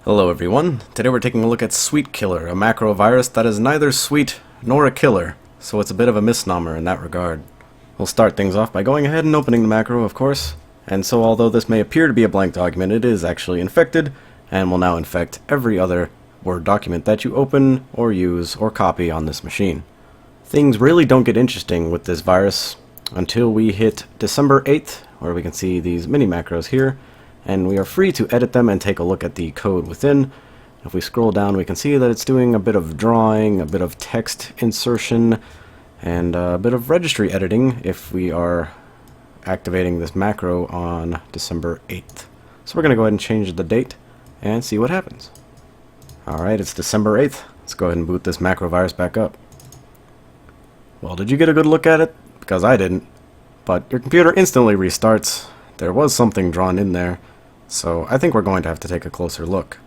Hello everyone, today we're taking a look at SweetKiller, a macro virus that is neither sweet nor a killer, so it's a bit of a misnomer in that regard. We'll start things off by going ahead and opening the macro, of course, and so although this may appear to be a blank document, it is actually infected, and will now infect every other Word document that you open, or use, or copy on this machine. Things really don't get interesting with this virus until we hit December 8th, where we can see these mini macros here, and we are free to edit them and take a look at the code within. If we scroll down, we can see that it's doing a bit of drawing, a bit of text insertion, and a bit of registry editing if we are activating this macro on December 8th. So we're going to go ahead and change the date and see what happens. Alright, it's December 8th. Let's go ahead and boot this macro virus back up. Well, did you get a good look at it? Because I didn't. But your computer instantly restarts. There was something drawn in there, so I think we're going to have to take a closer look.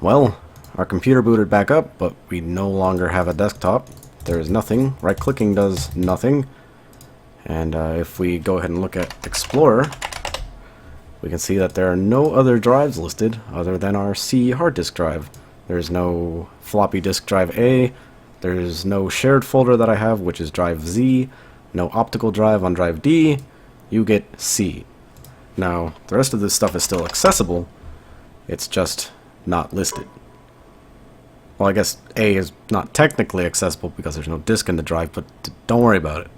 Well, our computer booted back up, but we no longer have a desktop. There is nothing. Right-clicking does nothing. And if we go ahead and look at Explorer, we can see that there are no other drives listed other than our C hard disk drive. There's no floppy disk drive A. There's no shared folder that I have, which is drive Z. No optical drive on drive D. You get C. Now, the rest of this stuff is still accessible, it's just not listed. Well, I guess A is not technically accessible because there's no disk in the drive, but don't worry about it.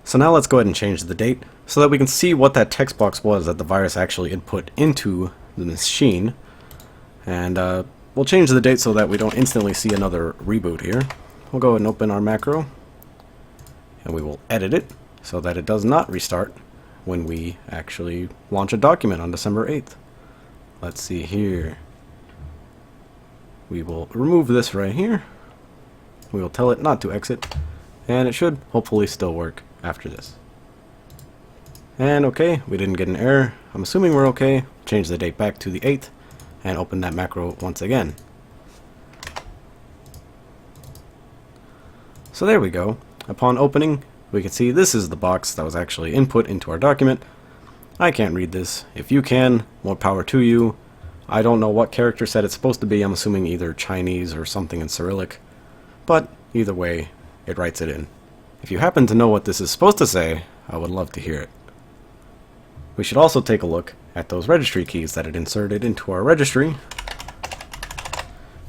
So now let's go ahead and change the date so that we can see what that text box was that the virus actually input into the machine. And we'll change the date so that we don't instantly see another reboot here. We'll go ahead and open our macro, and we will edit it so that it does not restart when we actually launch a document on December 8th. Let's see here. We will remove this right here. We will tell it not to exit, and it should hopefully still work after this. And okay, we didn't get an error. I'm assuming we're okay. Change the date back to the 8th and open that macro once again. So there we go. Upon opening, we can see this is the box that was actually input into our document. I can't read this. If you can, more power to you. I don't know what character set it's supposed to be. I'm assuming either Chinese or something in Cyrillic. But either way, it writes it in. If you happen to know what this is supposed to say, I would love to hear it. We should also take a look at those registry keys that it inserted into our registry,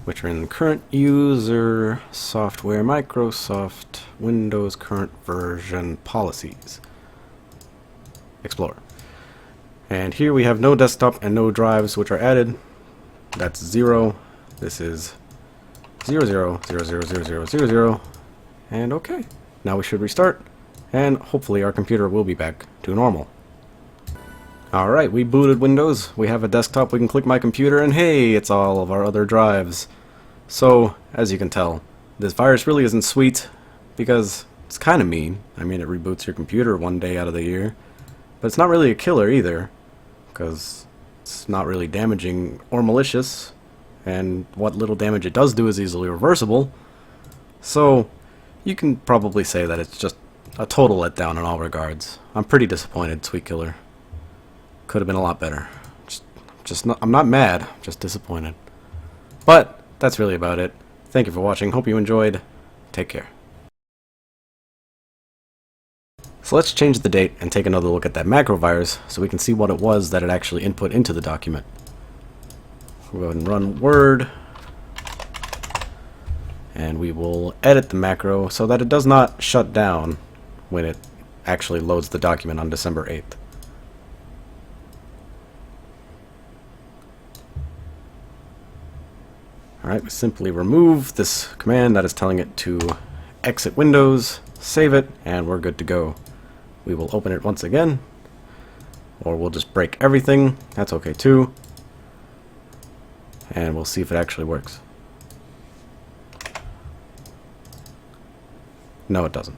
which are in current user software Microsoft Windows current version policies. Explorer. And here we have no desktop and no drives which are added. That's 0. This is 0, 0, 0, 0, 0, 0, 0, 0. And okay. Now we should restart, and hopefully our computer will be back to normal. Alright, we booted Windows. We have a desktop. We can click My Computer, and hey, it's all of our other drives. So, as you can tell, this virus really isn't sweet, because it's kind of mean. I mean, it reboots your computer one day out of the year. But it's not really a killer either, because it's not really damaging or malicious, and what little damage it does do is easily reversible. So, you can probably say that it's just a total letdown in all regards. I'm pretty disappointed, SweetKiller. Could have been a lot better. I'm not mad, just disappointed. But that's really about it. Thank you for watching. Hope you enjoyed. Take care. So let's change the date and take another look at that macro virus so we can see what it was that it actually input into the document. We'll go ahead and run Word, and we will edit the macro so that it does not shut down when it actually loads the document on December 8th. Alright, we simply remove this command that is telling it to exit Windows, save it, and we're good to go. We will open it once again, or we'll just break everything. That's okay too. And we'll see if it actually works. No, it doesn't.